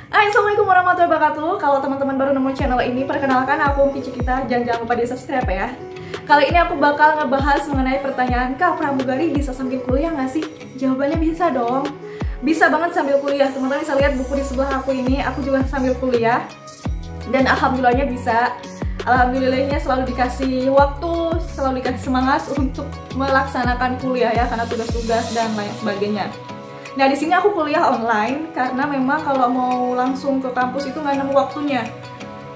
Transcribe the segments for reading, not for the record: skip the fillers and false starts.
Hai, Assalamualaikum warahmatullahi wabarakatuh. Kalau teman-teman baru nemu channel ini, perkenalkan aku Kici Kita. Jangan lupa di subscribe ya. Kali ini aku bakal ngebahas mengenai pertanyaan, Kak, pramugari bisa sambil kuliah nggak sih? Jawabannya bisa dong. Bisa banget sambil kuliah. Teman-teman bisa lihat buku di sebelah aku ini. Aku juga sambil kuliah. Dan alhamdulillahnya bisa. Alhamdulillahnya selalu dikasih waktu, selalu dikasih semangat untuk melaksanakan kuliah ya, karena tugas-tugas dan lain sebagainya. Nah, di sini aku kuliah online karena memang kalau mau langsung ke kampus itu nggak nemu waktunya.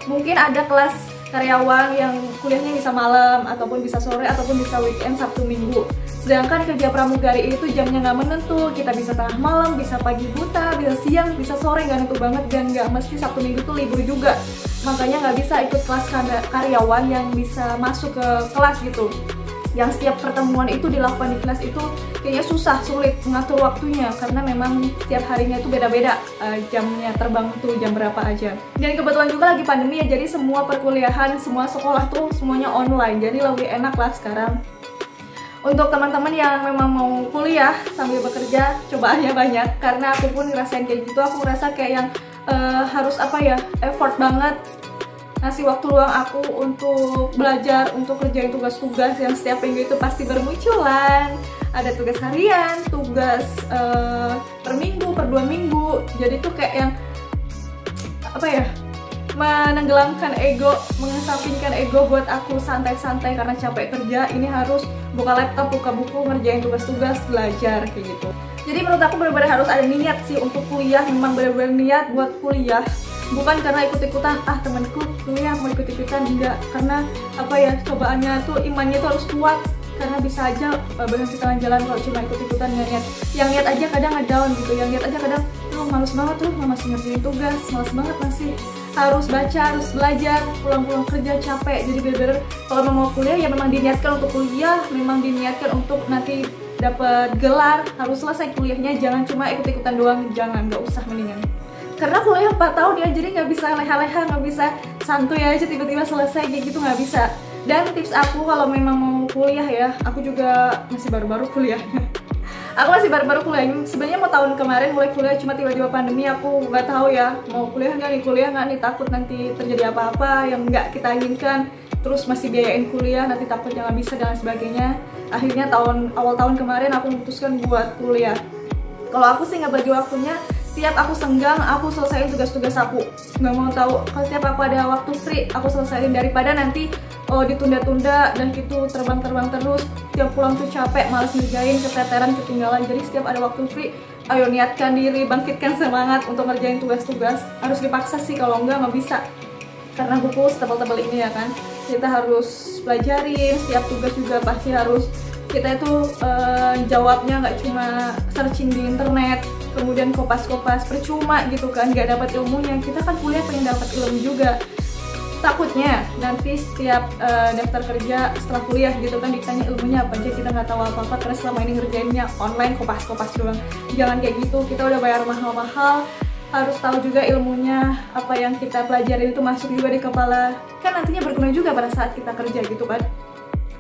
Mungkin ada kelas karyawan yang kuliahnya bisa malam, ataupun bisa sore, ataupun bisa weekend, Sabtu, Minggu. Sedangkan kerja pramugari itu jamnya nggak menentu, kita bisa tengah malam, bisa pagi buta, bisa siang, bisa sore, nggak nentu banget, dan nggak mesti Sabtu Minggu tuh libur juga. Makanya nggak bisa ikut kelas karyawan yang bisa masuk ke kelas gitu. Yang setiap pertemuan itu dilakukan di kelas itu kayaknya susah, sulit mengatur waktunya karena memang setiap harinya itu beda-beda jamnya terbang tuh jam berapa aja. Dan kebetulan juga lagi pandemi ya, jadi semua perkuliahan, semua sekolah tuh semuanya online, jadi lebih enak lah sekarang. Untuk teman-teman yang memang mau kuliah sambil bekerja, cobaannya banyak karena aku pun ngerasain kayak gitu. Aku ngerasa kayak yang harus effort banget, ngasih waktu luang aku untuk belajar, untuk kerjain tugas-tugas yang setiap minggu itu pasti bermunculan. Ada tugas harian, tugas per minggu, per 2 minggu. Jadi tuh kayak yang menenggelamkan ego, mengesampingkan ego buat aku santai-santai karena capek kerja. Ini harus buka laptop, buka buku, ngerjain tugas-tugas, belajar kayak gitu. Jadi menurut aku benar-benar harus ada niat sih untuk kuliah, memang benar-benar niat buat kuliah. Bukan karena ikut-ikutan, temanku kuliah mau ikut-ikutan, enggak. Karena cobaannya tuh, imannya tuh harus kuat. Karena bisa aja berhenti tengah jalan kalau cuma ikut-ikutan nggak niat. Yang niat aja kadang nge-down gitu, yang niat aja kadang, males banget tuh, masih ngerjain tugas, males banget masih. Harus baca, harus belajar, pulang-pulang kerja capek. Jadi bener-bener kalau mau kuliah ya memang diniatkan untuk kuliah, memang diniatkan untuk nanti dapat gelar, harus selesai kuliahnya, jangan cuma ikut-ikutan doang, jangan, nggak usah mendingan. Karena kuliah 4 tahun ya, jadi nggak bisa leha-leha, nggak bisa santuy aja tiba-tiba selesai kayak gitu, nggak bisa. Dan tips aku kalau memang mau kuliah ya, aku juga masih baru-baru kuliah. Aku masih baru-baru kuliah, sebenarnya mau tahun kemarin mulai kuliah, cuma tiba-tiba pandemi aku nggak tahu ya mau kuliah nggak nih, takut nanti terjadi apa-apa yang nggak kita inginkan, terus masih biayain kuliah, nanti takutnya nggak bisa dan sebagainya. Akhirnya awal tahun kemarin aku memutuskan buat kuliah. Kalau aku sih nggak bagi waktunya, setiap aku senggang, aku selesaiin tugas-tugas aku. Nggak mau tahu, kalau setiap aku ada waktu free, aku selesaiin daripada nanti ditunda-tunda dan gitu terbang-terbang terus. Tiap pulang tuh capek, malas ngerjain, keteteran, ketinggalan. Jadi setiap ada waktu free, ayo niatkan diri, bangkitkan semangat untuk ngerjain tugas-tugas. Harus dipaksa sih, kalau nggak bisa. Karena buku setebal-tebal ini ya kan, kita harus pelajarin, setiap tugas juga pasti harus kita itu jawabnya nggak cuma searching di internet, kemudian kopas-kopas percuma gitu kan, nggak dapat ilmunya. Kita kan kuliah pengen dapat ilmu juga. Takutnya nanti setiap daftar kerja setelah kuliah gitu kan ditanya ilmunya apa aja, kita nggak tahu apa-apa karena selama ini ngerjainnya online, kopas-kopas doang. Jangan kayak gitu, kita udah bayar mahal-mahal, harus tahu juga ilmunya, apa yang kita pelajari itu masuk juga di kepala, kan nantinya berguna juga pada saat kita kerja gitu kan.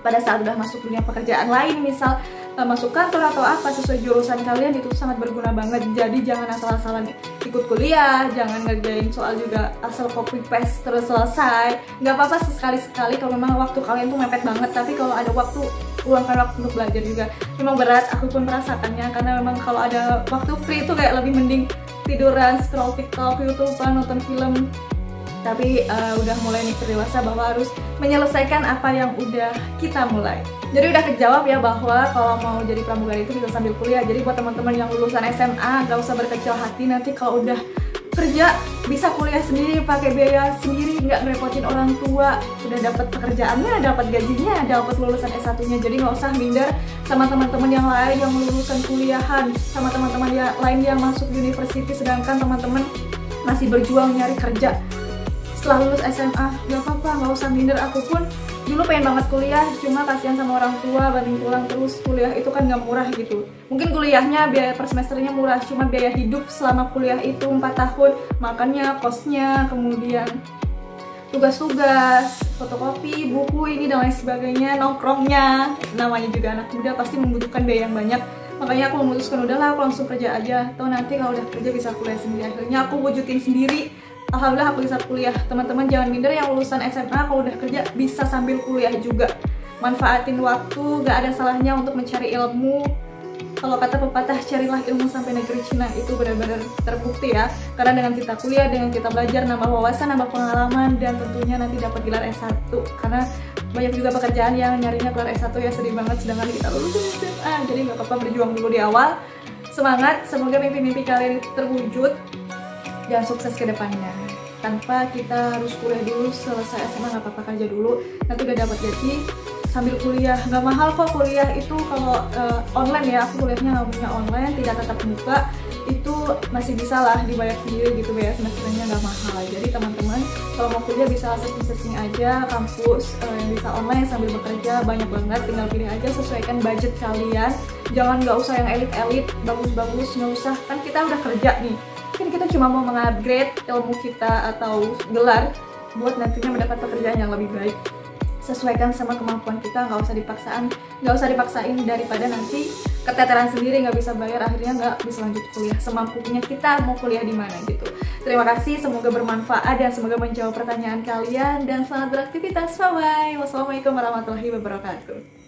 Pada saat udah masuk dunia pekerjaan lain, misal masuk kantor atau apa sesuai jurusan kalian, itu sangat berguna banget. Jadi jangan asal-asalan ikut kuliah, jangan ngerjain soal juga asal copy paste terus selesai. Nggak apa-apa sekali-sekali kalau memang waktu kalian tuh mepet banget, tapi kalau ada waktu, luangkan waktu untuk belajar juga. Memang berat, aku pun merasakannya, karena memang kalau ada waktu free itu kayak lebih mending tiduran, scroll TikTok, YouTube, nonton film. Tapi udah mulai mikir dewasa bahwa harus menyelesaikan apa yang udah kita mulai. Jadi udah kejawab ya bahwa kalau mau jadi pramugari itu bisa sambil kuliah. Jadi buat teman-teman yang lulusan SMA gak usah berkecil hati, nanti kalau udah kerja bisa kuliah sendiri, pakai biaya sendiri, nggak ngerepotin orang tua, udah dapat pekerjaannya, dapat gajinya, dapat lulusan S1-nya. Jadi nggak usah minder sama teman-teman yang lain yang lulusan kuliahan, sama teman-teman yang lain yang masuk university, sedangkan teman-teman masih berjuang nyari kerja setelah lulus SMA. Gak apa-apa, nggak usah minder. Aku pun dulu pengen banget kuliah, cuma kasihan sama orang tua, banting pulang terus. Kuliah itu kan nggak murah gitu. Mungkin kuliahnya biaya per semesternya murah, cuma biaya hidup selama kuliah itu 4 tahun, makannya, kosnya, kemudian tugas-tugas, fotokopi, buku ini dan lain sebagainya, nongkrongnya. Namanya juga anak muda pasti membutuhkan biaya yang banyak. Makanya aku memutuskan udahlah aku langsung kerja aja, atau nanti kalau udah kerja bisa kuliah sendiri. Akhirnya aku wujudin sendiri, alhamdulillah aku bisa kuliah. Teman-teman jangan minder yang lulusan SMA kalau udah kerja bisa sambil kuliah juga. Manfaatin waktu, gak ada salahnya untuk mencari ilmu. Kalau kata pepatah, carilah ilmu sampai negeri Cina, itu benar-benar terbukti ya. Karena dengan kita kuliah, dengan kita belajar, nambah wawasan, nambah pengalaman, dan tentunya nanti dapat gelar S1. Karena banyak juga pekerjaan yang nyarinya gelar S1 ya, sedih banget sedangkan kita lulus SMA. Jadi gak apa-apa, berjuang dulu di awal. Semangat, semoga mimpi-mimpi kalian terwujud dan sukses ke depannya. Tanpa kita harus kuliah dulu, selesai SMA gak apa-apa, kerja dulu, nanti udah dapat gaji sambil kuliah. Nggak mahal kok kuliah itu kalau online ya, aku kuliahnya nggak punya online, tidak tatap muka, itu masih bisa lah dibayar sendiri gitu ya, semesternya nggak mahal. Jadi teman-teman kalau mau kuliah bisa searching aja kampus yang bisa online sambil bekerja, banyak banget, tinggal pilih aja, sesuaikan budget kalian. Jangan nggak usah yang elit-elit, bagus-bagus, nggak usah, kan kita udah kerja nih, mungkin kita cuma mau mengupgrade ilmu kita atau gelar buat nantinya mendapat pekerjaan yang lebih baik. Sesuaikan sama kemampuan kita, nggak usah dipaksain daripada nanti keteteran sendiri nggak bisa bayar, akhirnya nggak bisa lanjut kuliah. Semampunya kita mau kuliah di mana gitu. Terima kasih, semoga bermanfaat dan semoga menjawab pertanyaan kalian, dan selamat beraktivitas. Bye bye. Wassalamualaikum warahmatullahi wabarakatuh.